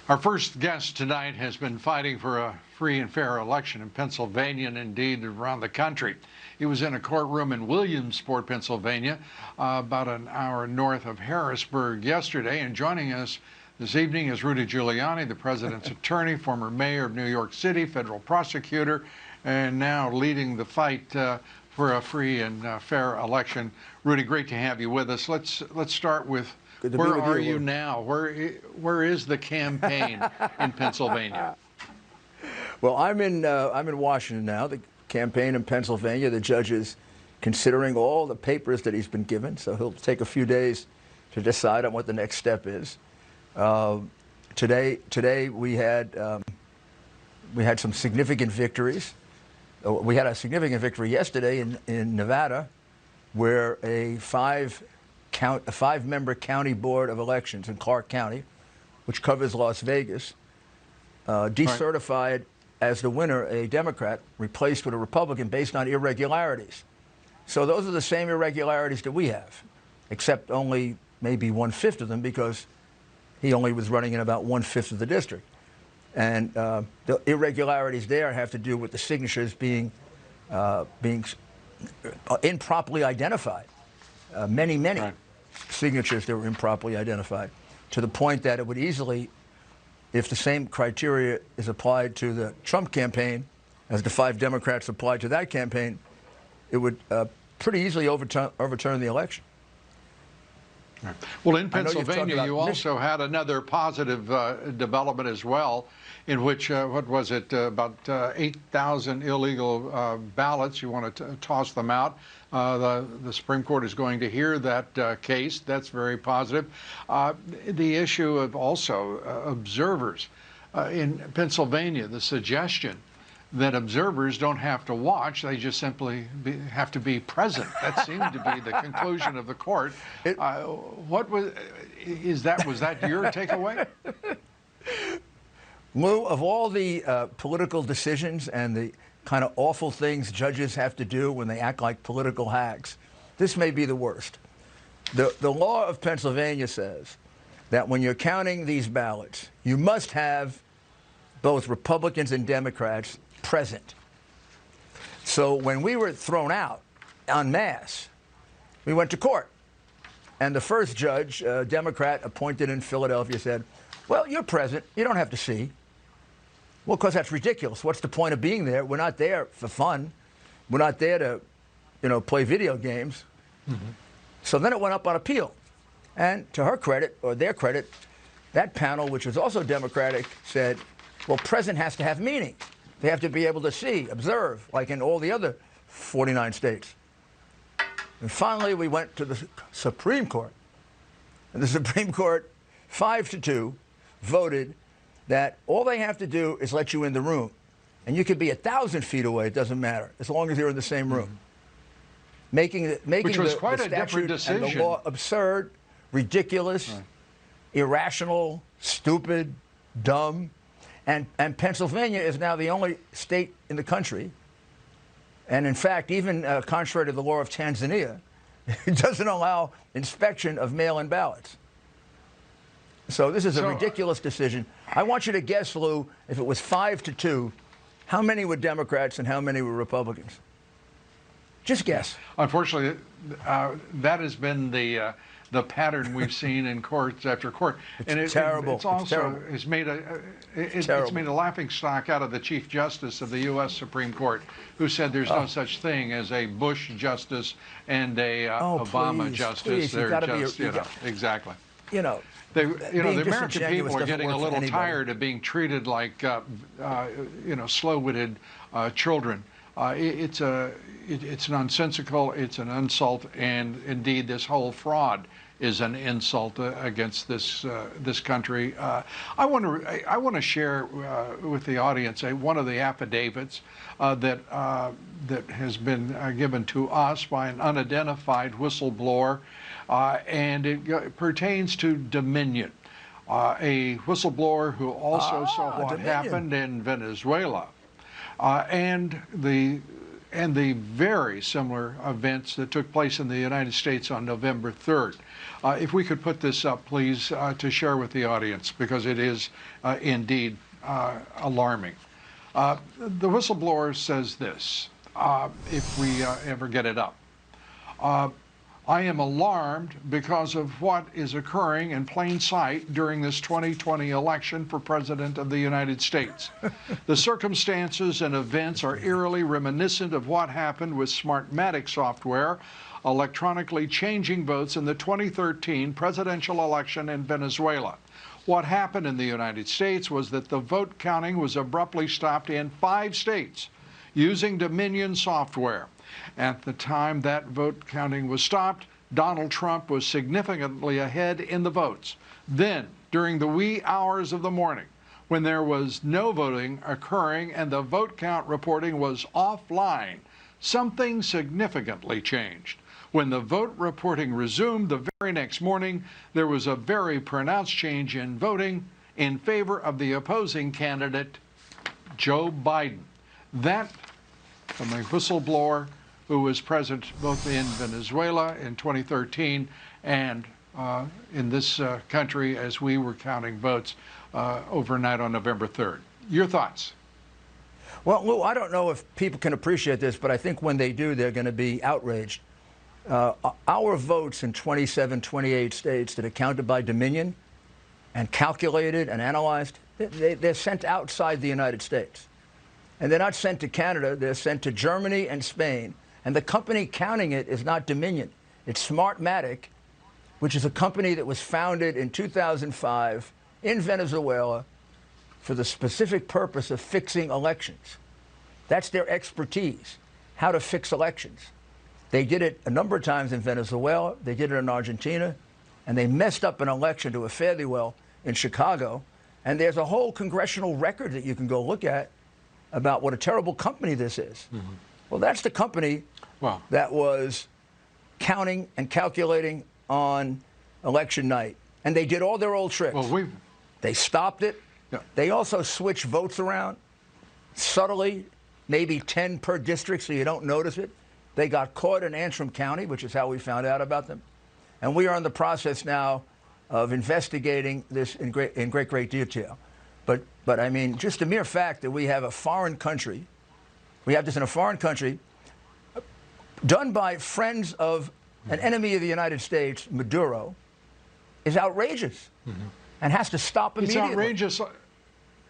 Our first guest tonight has been fighting for a free and fair election in Pennsylvania and indeed around the country. He was in a courtroom in Williamsport, Pennsylvania, about an hour north of Harrisburg yesterday. And joining us this evening is Rudy Giuliani, the president's attorney, former mayor of New York City, federal prosecutor, and now leading the fight for a free and fair election. Rudy, great to have you with us. Let's start with where are you now? Where is the campaign in Pennsylvania? Well, I'm in Washington now. The campaign in Pennsylvania. The judge is considering all the papers that he's been given, so he'll take a few days to decide on what the next step is. Today we had some significant victories. We had a significant victory yesterday in Nevada, where a five-member county board of elections in Clark County, which covers Las Vegas, decertified as the winner a Democrat, replaced with a Republican based on irregularities. So those are the same irregularities that we have, except only maybe 1/5 of them, because he only was running in about 1/5 of the district. And the irregularities there have to do with the signatures being improperly identified. Many signatures that were improperly identified, to the point that it would easily, if the same criteria is applied to the Trump campaign as the 5 Democrats applied to that campaign, it would pretty easily overturn the election. Well, in Pennsylvania, you also had another positive development as well, in which, what was it, about 8,000 illegal ballots. You want to toss them out. The Supreme Court is going to hear that case. That's very positive. The issue of also observers in Pennsylvania, the suggestion that observers don't have to watch, they just simply have to be present. That seemed to be the conclusion of the court. Was that your takeaway? Lou, of all the political decisions and the kind of awful things judges have to do when they act like political hacks, this may be the worst. The law of Pennsylvania says that when you're counting these ballots, you must have both Republicans and Democrats present. So when we were thrown out en masse, we went to court. And the first judge, a Democrat appointed in Philadelphia, said, well, you're present. You don't have to see. Well, because that's ridiculous. What's the point of being there? We're not there for fun. We're not there to, play video games. Mm-hmm. So then it went up on appeal. And to her credit, or their credit, that panel, which was also Democratic, said, well, present has to have meaning. They have to be able to see, observe, like in all the other 49 states. And finally, we went to the Supreme Court. And the Supreme Court, 5-2, voted that all they have to do is let you in the room. And you could be 1,000 feet away, it doesn't matter, as long as you're in the same room. Mm-hmm. Making Which was quite the a different decision. And the law absurd, ridiculous, irrational, stupid, dumb. And Pennsylvania is now the only state in the country, and in fact, even contrary to the law of Tanzania, it doesn't allow inspection of mail-in ballots. So this is a ridiculous decision. I want you to guess, Lou, if it was 5-2, how many were Democrats and how many were Republicans? Just guess. Unfortunately, that has been the pattern we've seen in courts after court, and it's terrible. It's also it's made a laughing stock out of the Chief Justice of the U.S. Supreme Court, who said there's no such thing as a Bush justice and a Obama justice. They're just, exactly. The American people are getting a little tired of being treated like slow-witted children. It's nonsensical. It's an insult, and indeed, this whole fraud is an insult against this country. I want to share with the audience one of the affidavits that has been given to us by an unidentified whistleblower, and it pertains to Dominion, a whistleblower who also saw what happened in Venezuela, and and the very similar events that took place in the United States on November 3rd. If we could put this up, please, to share with the audience, because it is indeed alarming. The whistleblower says this, if we ever get it up. I am alarmed because of what is occurring in plain sight during this 2020 election for President of the United States. The circumstances and events are eerily reminiscent of what happened with Smartmatic software, electronically changing votes in the 2013 presidential election in Venezuela. What happened in the United States was that the vote counting was abruptly stopped in 5 states using Dominion software. At the time that vote counting was stopped, Donald Trump was significantly ahead in the votes. Then, during the wee hours of the morning, when there was no voting occurring and the vote count reporting was offline, something significantly changed. When the vote reporting resumed the very next morning, there was a very pronounced change in voting in favor of the opposing candidate, Joe Biden. That, from a whistleblower who was present both in Venezuela in 2013 and in this country as we were counting votes overnight on November 3rd. Your thoughts? Well, Lou, I don't know if people can appreciate this, but I think when they do, they're going to be outraged. Our votes in 27, 28 states that are counted by Dominion and calculated and analyzed, they're sent outside the United States. And they're not sent to Canada, they're sent to Germany and Spain. And the company counting it is not Dominion. It's Smartmatic, which is a company that was founded in 2005 in Venezuela for the specific purpose of fixing elections. That's their expertise, how to fix elections. They did it a number of times in Venezuela, they did it in Argentina, and they messed up an election to a fairly well in Chicago. And there's a whole congressional record that you can go look at about what a terrible company this is. Mm-hmm. Well, that's the company that was counting and calculating on election night. And they did all their old tricks. Well, they stopped it. Yeah. They also switched votes around subtly, maybe 10 per district, so you don't notice it. They got caught in Antrim County, which is how we found out about them. And we are in the process now of investigating this in great detail. But I mean, just the mere fact that we have a foreign country, we have this in a foreign country, done by friends of an enemy of the United States, Maduro, is outrageous and has to stop immediately. It's outrageous,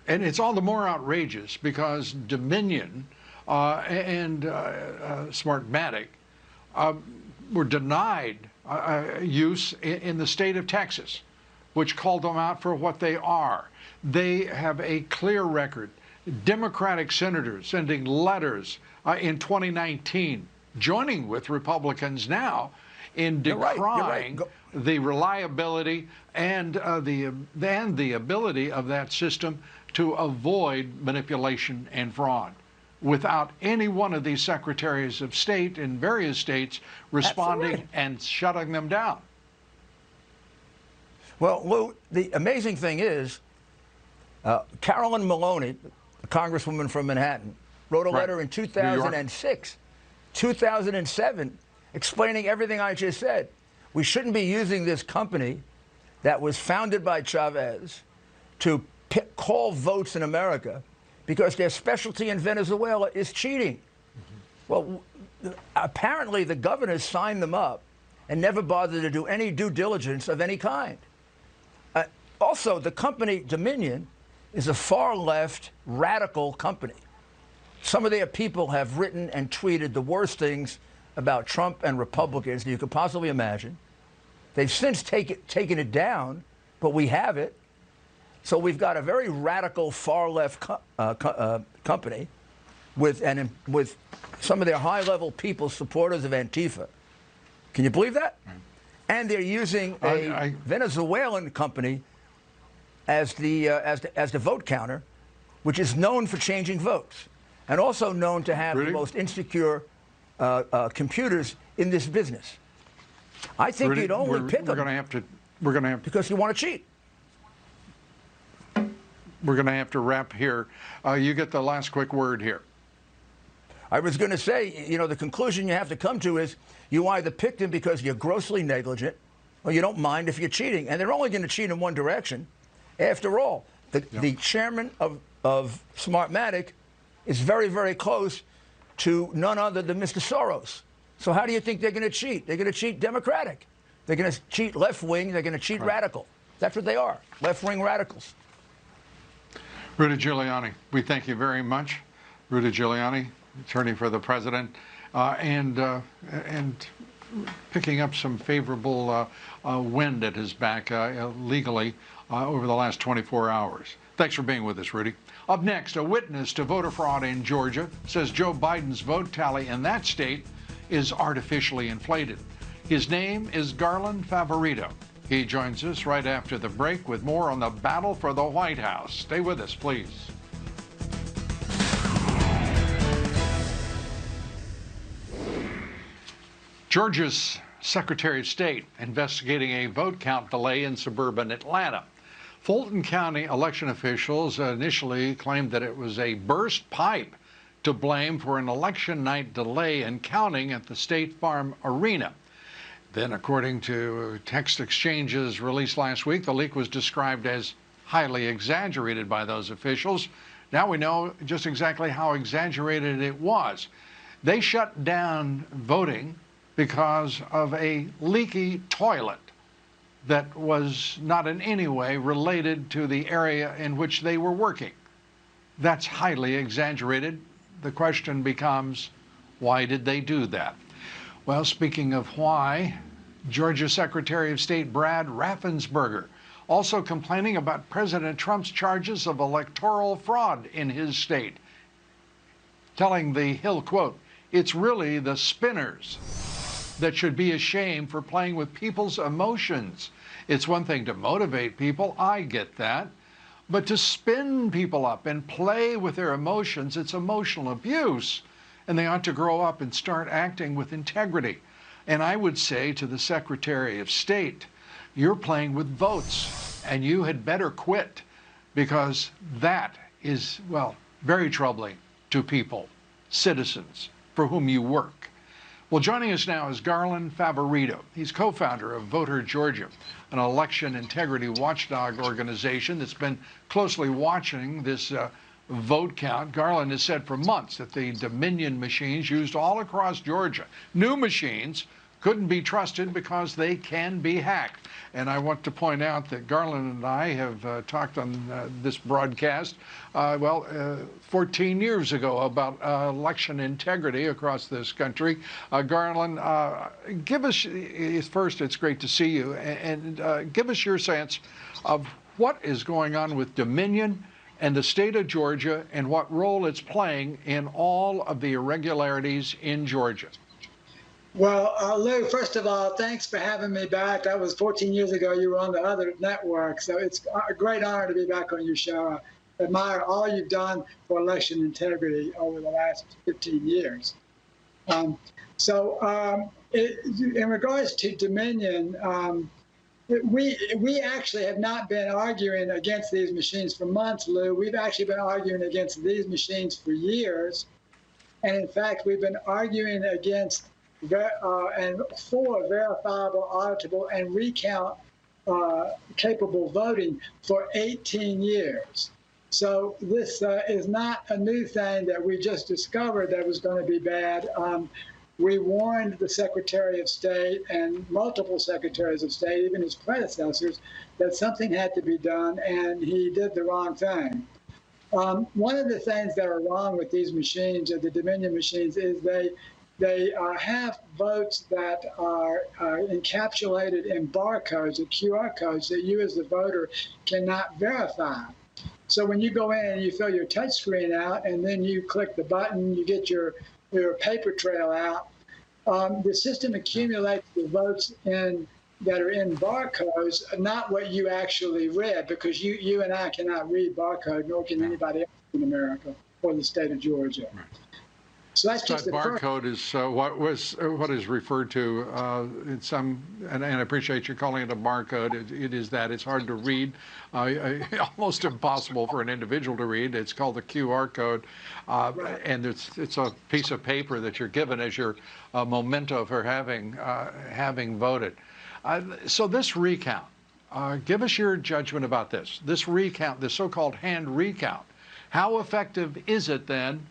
and it's all the more outrageous because Dominion and Smartmatic were denied use in the state of Texas, which called them out for what they are. They have a clear record. Democratic senators sending letters in 2019, joining with Republicans now in decrying the reliability and the ability of that system to avoid manipulation and fraud, without any one of these secretaries of state in various states responding and shutting them down. Well, Lou, the amazing thing is, Carolyn Maloney, the congresswoman from Manhattan, wrote a letter in 2006, 2007, explaining everything I just said. We shouldn't be using this company that was founded by Chavez to call votes in America because their specialty in Venezuela is cheating. Well, apparently the governors signed them up and never bothered to do any due diligence of any kind. Also, the company Dominion is a far-left, radical company. Some of their people have written and tweeted the worst things about Trump and Republicans that you could possibly imagine. They've since taken it down, but we have it. So we've got a very radical, far-left company with some of their high-level people supporters of Antifa. Can you believe that? And they're using a Venezuelan company as the vote counter, which is known for changing votes, and also known to have the most insecure computers in this business. I think Rudy, you'd only pick them. We're going to have because you want to cheat. We're going to have to wrap here. You get the last quick word here. I was going to say, you know, the conclusion you have to come to is you either picked him because you're grossly negligent or you don't mind if you're cheating. And they're only going to cheat in one direction. After all, the chairman of Smartmatic is very, very close to none other than Mr. Soros. So how do you think they're going to cheat? They're going to cheat Democratic. They're going to cheat left-wing. They're going to cheat radical. That's what they are, left-wing radicals. Rudy Giuliani, we thank you very much. Rudy Giuliani, attorney for the president, and picking up some favorable wind at his back legally over the last 24 hours. Thanks for being with us, Rudy. Up next, a witness to voter fraud in Georgia says Joe Biden's vote tally in that state is artificially inflated. His name is Garland Favorito. He joins us right after the break with more on the battle for the White House. Stay with us, please. Georgia's Secretary of State investigating a vote count delay in suburban Atlanta. Fulton County election officials initially claimed that it was a burst pipe to blame for an election night delay in counting at the State Farm Arena. Then, according to text exchanges released last week, the leak was described as highly exaggerated by those officials. Now we know just exactly how exaggerated it was. They shut down voting because of a leaky toilet that was not in any way related to the area in which they were working. That's highly exaggerated. The question becomes, why did they do that? Well, speaking of why, Georgia Secretary of State Brad Raffensperger also complaining about President Trump's charges of electoral fraud in his state, telling the Hill, quote, "It's really the spinners that should be ashamed for playing with people's emotions. It's one thing to motivate people, I get that, but to spin people up and play with their emotions, it's emotional abuse, and they ought to grow up and start acting with integrity." And I would say to the Secretary of State, you're playing with votes, and you had better quit, because that is, well, very troubling to people, citizens for whom you work. Well, joining us now is Garland Favorito. He's co-founder of Voter Georgia, an election integrity watchdog organization that's been closely watching this vote count. Garland has said for months that the Dominion machines used all across Georgia, new machines, couldn't be trusted because they can be hacked. And I want to point out that Garland and I have talked on this broadcast, 14 years ago about election integrity across this country. Garland, give us, first, it's great to see you, and give us your sense of what is going on with Dominion and the state of Georgia and what role it's playing in all of the irregularities in Georgia. Well, Lou, first of all, thanks for having me back. That was 14 years ago. You were on the other network, so it's a great honor to be back on your show. I admire all you've done for election integrity over the last 15 years. In regards to Dominion, we actually have not been arguing against these machines for months, Lou. We've actually been arguing against these machines for years. And in fact, we've been arguing against and for verifiable, auditable, and recount capable voting for 18 years. So this is not a new thing that we just discovered that was going to be bad. We warned the Secretary of State and multiple Secretaries of State, even his predecessors, that something had to be done, and he did the wrong thing. One of the things that are wrong with these machines, the Dominion machines, is they have votes that are encapsulated in barcodes or QR codes that you as the voter cannot verify. So when you go in and you fill your touch screen out and then you click the button, you get your paper trail out, the system accumulates the votes that are in barcodes, not what you actually read, because you and I cannot read barcode, nor can anybody else in America or the state of Georgia. Right. So that's just that the first. barcode is what is referred to in some, and I appreciate you calling it a barcode. It is that. It's hard to read, almost impossible for an individual to read. It's called the QR code, Right. and it's a piece of paper that you're given as your memento for having voted. So this recount, give us your judgment about this. This recount, the so-called hand recount, how effective is it then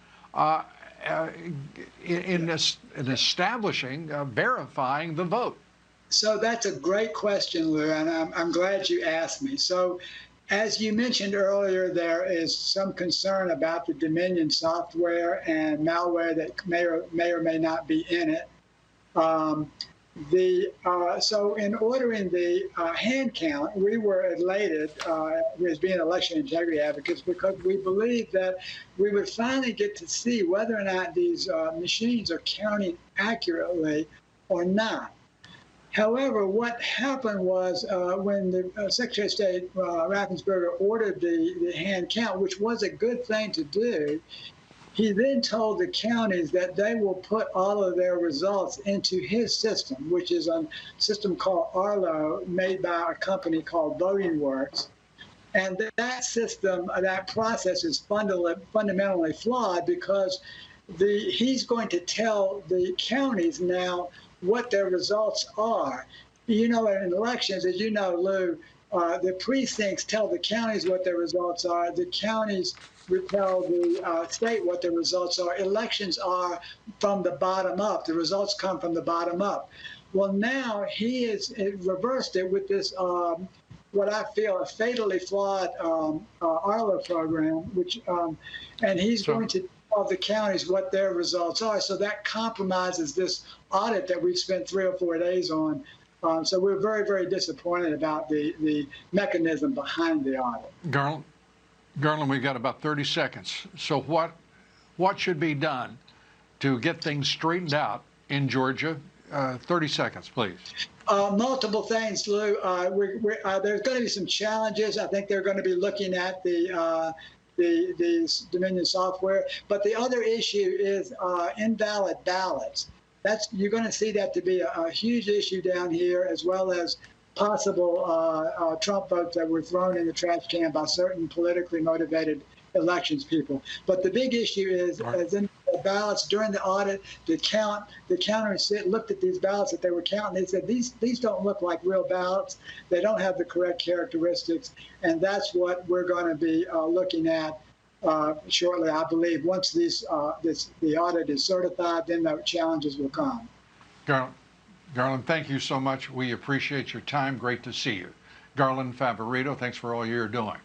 in establishing, verifying the vote? So that's a great question, Lou, and I'm glad you asked me. So as you mentioned earlier, there is some concern about the Dominion software and malware that may or may not be in it. So in ordering the hand count, we were elated as being election integrity advocates because we believed that we would finally get to see whether or not these machines are counting accurately or not. However, what happened was when the Secretary of State Raffensperger ordered the hand count, which was a good thing to do, he then told the counties that they will put all of their results into his system, which is a system called Arlo, made by a company called Voting Works. And that system, that process is fundamentally flawed because he's going to tell the counties now what their results are. You know, in elections, as you know, Lou, the precincts tell the counties what their results are. The counties would tell the state what their results are. Elections are from the bottom up. The results come from the bottom up. Well, now he has reversed it with this, what I feel a fatally flawed Arlo program, which, and he's going to tell the counties what their results are. So that compromises this audit that we've spent 3 or 4 days on. So we're very, very disappointed about the mechanism behind the audit. Garland, we've got about 30 seconds. So what should be done to get things straightened out in Georgia? 30 seconds, please. Multiple things, Lou. There's going to be some challenges. I think they're going to be looking at the Dominion software. But the other issue is invalid ballots. You're going to see that to be a huge issue down here, as well as possible Trump votes that were thrown in the trash can by certain politically motivated elections people. But the big issue is, as in the ballots during the audit, the counters looked at these ballots that they were counting. They said these don't look like real ballots. They don't have the correct characteristics, and that's what we're going to be looking at shortly, I believe. Once the audit is certified, then the challenges will come. Garland, thank you so much. We appreciate your time. Great to see you. Garland Favorito, thanks for all you're doing.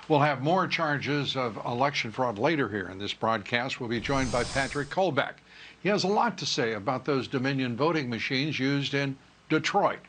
We'll have more charges of election fraud later here in this broadcast. We'll be joined by Patrick Colbeck. He has a lot to say about those Dominion voting machines used in Detroit.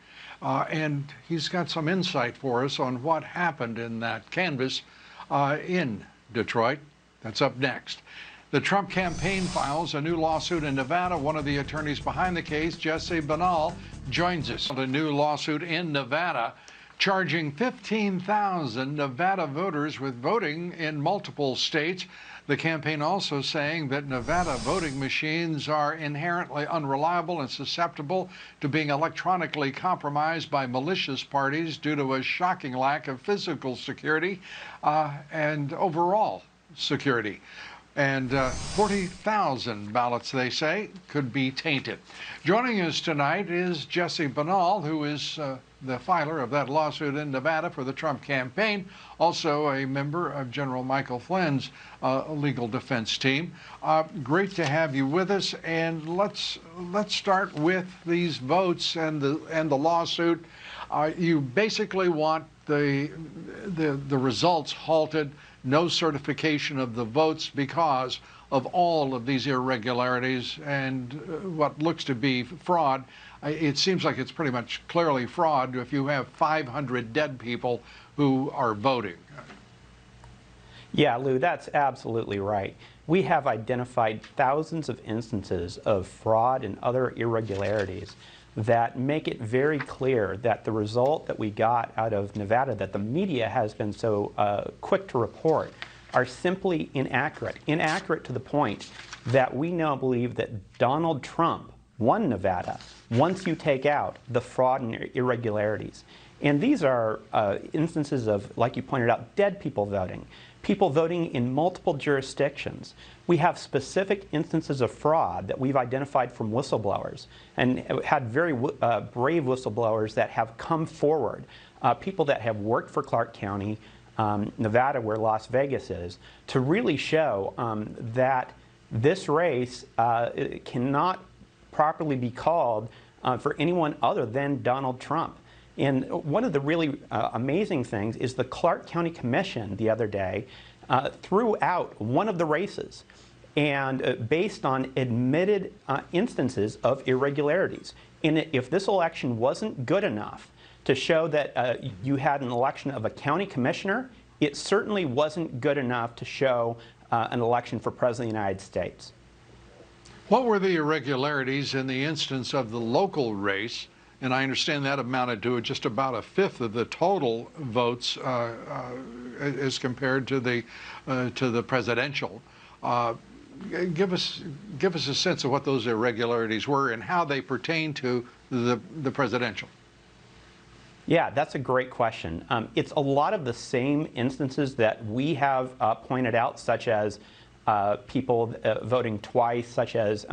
And he's got some insight for us on what happened in that canvass in Detroit. That's up next. The Trump campaign files a new lawsuit in Nevada. One of the attorneys behind the case, Jesse Banal, joins us. A new lawsuit in Nevada charging 15,000 Nevada voters with voting in multiple states. The campaign also saying that Nevada voting machines are inherently unreliable and susceptible to being electronically compromised by malicious parties due to a shocking lack of physical security and overall security. And 40,000 ballots, they say, could be tainted. Joining us tonight is Jesse Banal, who is the filer of that lawsuit in Nevada for the Trump campaign, also a member of General Michael Flynn's legal defense team. Great to have you with us, and let's start with these votes and the lawsuit. You basically want the results halted, no certification of the votes because of all of these irregularities and what looks to be fraud. It seems like it's pretty much clearly fraud if you have 500 dead people who are voting. Yeah, Lou, that's absolutely right. We have identified thousands of instances of fraud and other irregularities that make it very clear that the result that we got out of Nevada, that the media has been so quick to report, are simply inaccurate. Inaccurate to the point that we now believe that Donald Trump won Nevada once you take out the fraud and irregularities. And these are instances of, like you pointed out, dead people voting in multiple jurisdictions. We have specific instances of fraud that we've identified from whistleblowers, and had very brave whistleblowers that have come forward, people that have worked for Clark County, Nevada, where Las Vegas is, to really show that this race cannot properly be called for anyone other than Donald Trump. And one of the really amazing things is the Clark County Commission the other day threw out one of the races, and based on admitted instances of irregularities. And if this election wasn't good enough to show that you had an election of a county commissioner, it certainly wasn't good enough to show an election for President of the United States. What were the irregularities in the instance of the local race? And I understand that amounted to just about a fifth of the total votes as compared to the presidential. Give us a sense of what those irregularities were and how they pertain to the presidential. Yeah, that's a great question. It's a lot of the same instances that we have pointed out, such as people voting twice, such as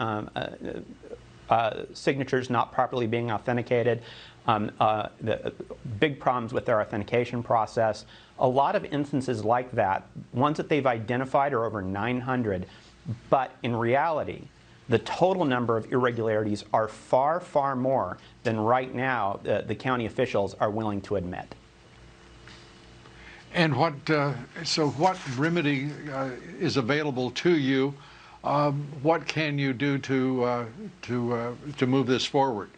signatures not properly being authenticated, the big problems with their authentication process. A lot of instances like that, ones that they've identified are over 900, but in reality, the total number of irregularities are far, far more than right now the county officials are willing to admit. And so what remedy is available to you? What can you do to move this forward?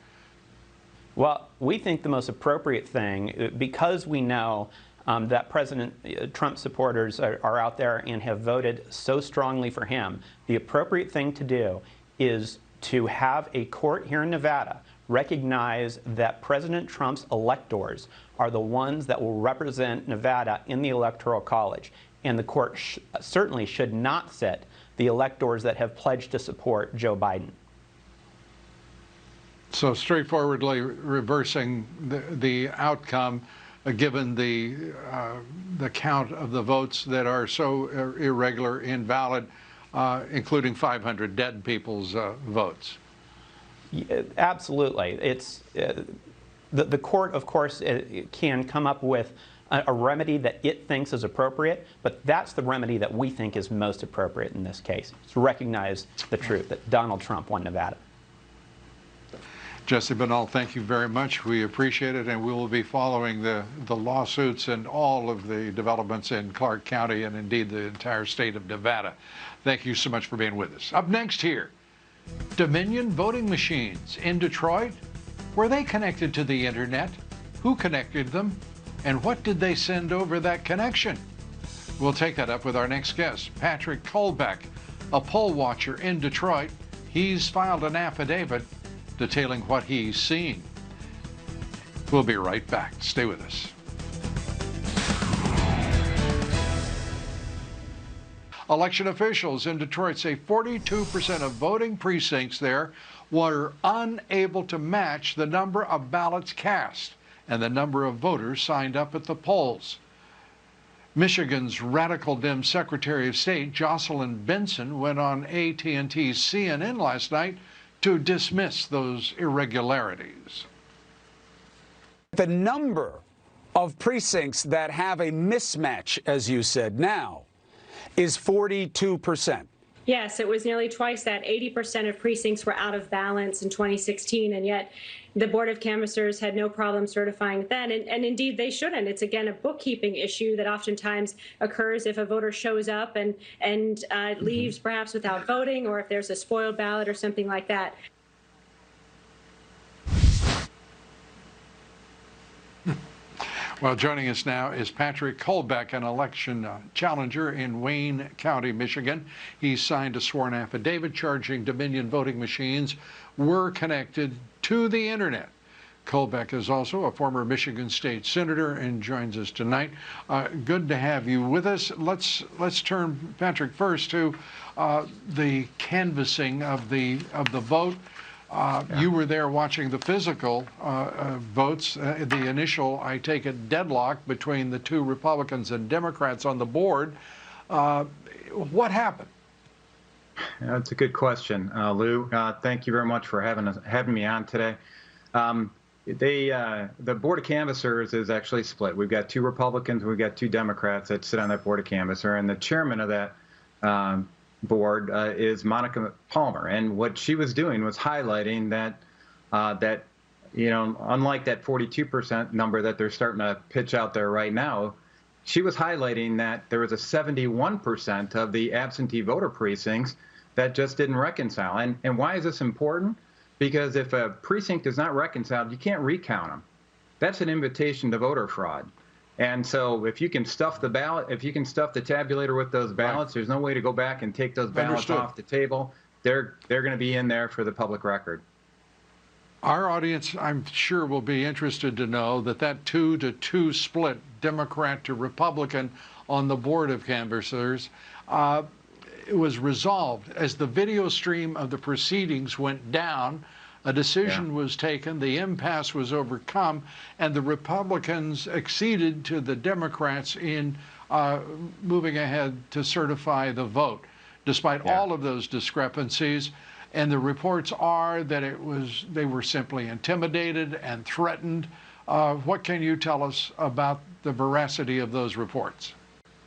Well, we think the most appropriate thing, because we know that President Trump supporters are out there and have voted so strongly for him, the appropriate thing to do is to have a court here in Nevada recognize that President Trump's electors are the ones that will represent Nevada in the Electoral College. And the court certainly should not sit the electors that have pledged to support Joe Biden. So straightforwardly reversing the outcome, given the count of the votes that are so irregular, invalid, including 500 dead people's votes. Absolutely. It's the court, of course, can come up with a remedy that it thinks is appropriate, but that's the remedy that we think is most appropriate in this case. To recognize the truth that Donald Trump won Nevada. Jesse Binnall, thank you very much. We appreciate it, and we will be following the lawsuits and all of the developments in Clark County and indeed the entire state of Nevada. Thank you so much for being with us. Up next here, Dominion voting machines in Detroit. Were they connected to the internet? Who connected them? And what did they send over that connection? We'll take that up with our next guest, Patrick Kolbeck, a poll watcher in Detroit. He's filed an affidavit detailing what he's seen. We'll be right back. Stay with us. Election officials in Detroit say 42% of voting precincts there were unable to match the number of ballots cast and the number of voters signed up at the polls. Michigan's radical Dem Secretary of State Jocelyn Benson went on AT&T's CNN last night to dismiss those irregularities. The number of precincts that have a mismatch, as you said now, is 42%. Yes, it was nearly twice that. 80% of precincts were out of balance in 2016, and yet the Board of Canvassers had no problem certifying that. And indeed, they shouldn't. It's, again, a bookkeeping issue that oftentimes occurs if a voter shows up and leaves perhaps without voting, or if there's a spoiled ballot or something like that. Well, joining us now is Patrick Kolbeck, an election challenger in Wayne County, Michigan. He signed a sworn affidavit charging Dominion voting machines were connected to the internet. Colbeck is also a former Michigan State Senator and joins us tonight. Good to have you with us. Let's turn, Patrick, first to the canvassing of the vote. You were there watching the physical votes, the initial, I take it, deadlock between the two Republicans and Democrats on the board. What happened? That's a good question, Lou. Thank you very much for having me on today. The Board of Canvassers is actually split. We've got 2 Republicans, we've got 2 Democrats that sit on that Board of Canvasser, and the chairman of that board is Monica Palmer. And what she was doing was highlighting that unlike that 42% number that they're starting to pitch out there right now, she was highlighting that there was a 71% of the absentee voter precincts that just didn't reconcile. And why is this important? Because if a precinct is not reconciled, you can't recount them. That's an invitation to voter fraud. And so if you can stuff the ballot, if you can stuff the tabulator with those ballots, there's no way to go back and take those ballots off the table. They're going to be in there for the public record. Our audience, I'm sure, will be interested to know that 2-2 split, Democrat to Republican, on the Board of Canvassers, it was resolved as the video stream of the proceedings went down. A decision was taken, the impasse was overcome, and the Republicans acceded to the Democrats in moving ahead to certify the vote, despite all of those discrepancies. And the reports are that they were simply intimidated and threatened. What can you tell us about the veracity of those reports?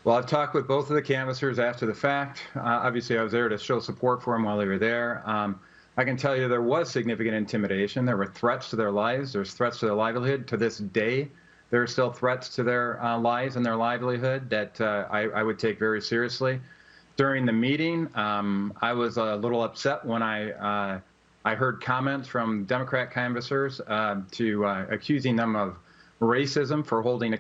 Well, I've talked with both of the canvassers after the fact. Obviously, I was there to show support for them while they were there. I can tell you there was significant intimidation. There were threats to their lives. There's threats to their livelihood. To this day, there are still threats to their lives and their livelihood that I would take very seriously. During the meeting, I was a little upset when I heard comments from Democrat canvassers accusing them of racism for holding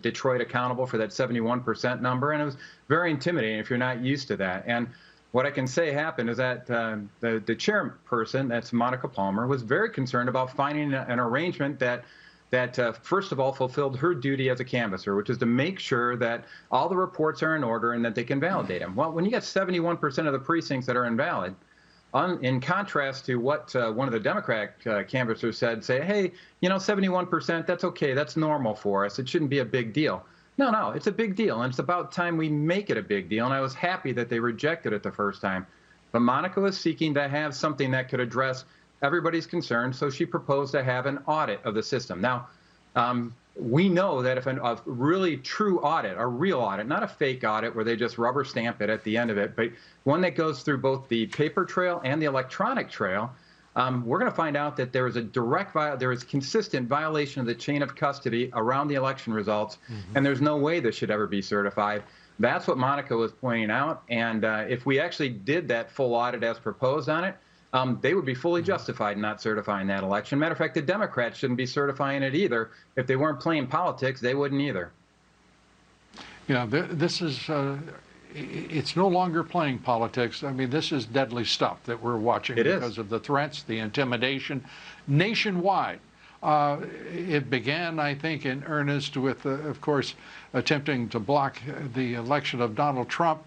Detroit accountable for that 71% number, and it was very intimidating if you're not used to that. And what I can say happened is that the chairperson, that's Monica Palmer, was very concerned about finding an arrangement that first of all, fulfilled her duty as a canvasser, which is to make sure that all the reports are in order and that they can validate them. Well, when you got 71% of the precincts that are invalid, in contrast to what one of the Democrat canvassers said, hey, 71%, that's okay, that's normal for us, it shouldn't be a big deal. No, it's a big deal, and it's about time we make it a big deal, and I was happy that they rejected it the first time. But Monica was seeking to have something that could address everybody's concerns, so she proposed to have an audit of the system. Now, we know that if a really true audit, a real audit, not a fake audit where they just rubber stamp it at the end of it, but one that goes through both the paper trail and the electronic trail, we're going to find out that there is consistent violation of the chain of custody around the election results, and there's no way this should ever be certified. That's what Monica was pointing out, and if we actually did that full audit as proposed on it, they would be fully justified in not certifying that election. Matter of fact, the Democrats shouldn't be certifying it either. If they weren't playing politics, they wouldn't either. Yeah, this is, it's no longer playing politics. I mean, this is deadly stuff that we're watching because of the threats, the intimidation, nationwide. It began, I think, in earnest with, of course, attempting to block the election of Donald Trump.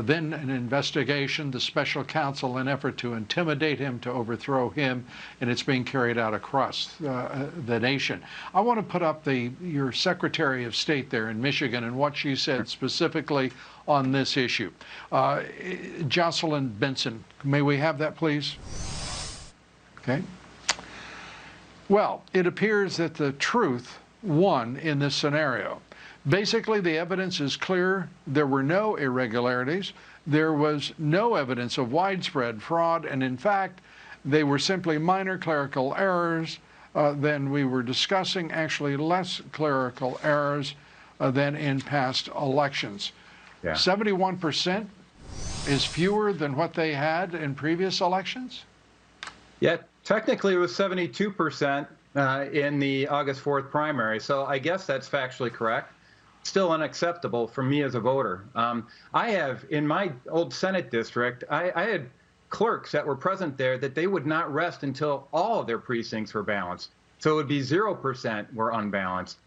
Then an investigation, the special counsel, an effort to intimidate him, to overthrow him, and it's being carried out across the nation. I want to put up your Secretary of State there in Michigan and what she said specifically on this issue. Jocelyn Benson, may we have that, please? Okay. Well, it appears that the truth won in this scenario. Basically, the evidence is clear. There were no irregularities. There was no evidence of widespread fraud. And in fact, they were simply minor clerical errors than we were discussing, actually less clerical errors than in past elections. 71% is fewer than what they had in previous elections? Yeah, technically it was 72% in the August 4th primary. So I guess that's factually correct. Still unacceptable for me as a voter. I have, in my old Senate district, I had clerks that were present there that they would not rest until all of their precincts were balanced. So it would be 0% were unbalanced.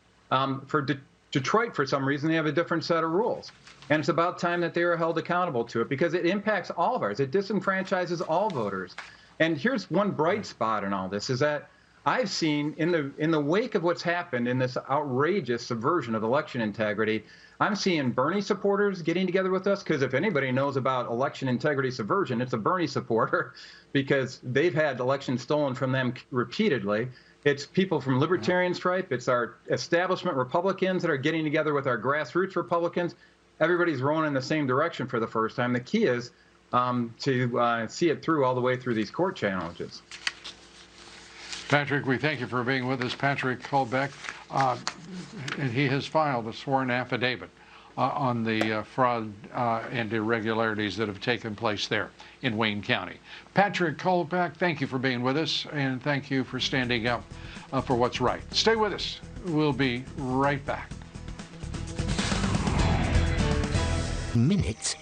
For Detroit, for some reason, they have a different set of rules. And it's about time that they were held accountable to it, because it impacts all of ours. It disenfranchises all voters. And here's one bright spot in all this, is that I've seen in the wake of what's happened in this outrageous subversion of election integrity, I'm seeing Bernie supporters getting together with us, because if anybody knows about election integrity subversion, it's a Bernie supporter, because they've had elections stolen from them repeatedly. It's people from libertarian stripe. It's our establishment Republicans that are getting together with our grassroots Republicans. Everybody's rowing in the same direction for the first time. The key is to see it through all the way through these court challenges. Patrick, we thank you for being with us. Patrick Colbeck, and he has filed a sworn affidavit on the fraud and irregularities that have taken place there in Wayne County. Patrick Colbeck, thank you for being with us, and thank you for standing up for what's right. Stay with us. We'll be right back. Minutes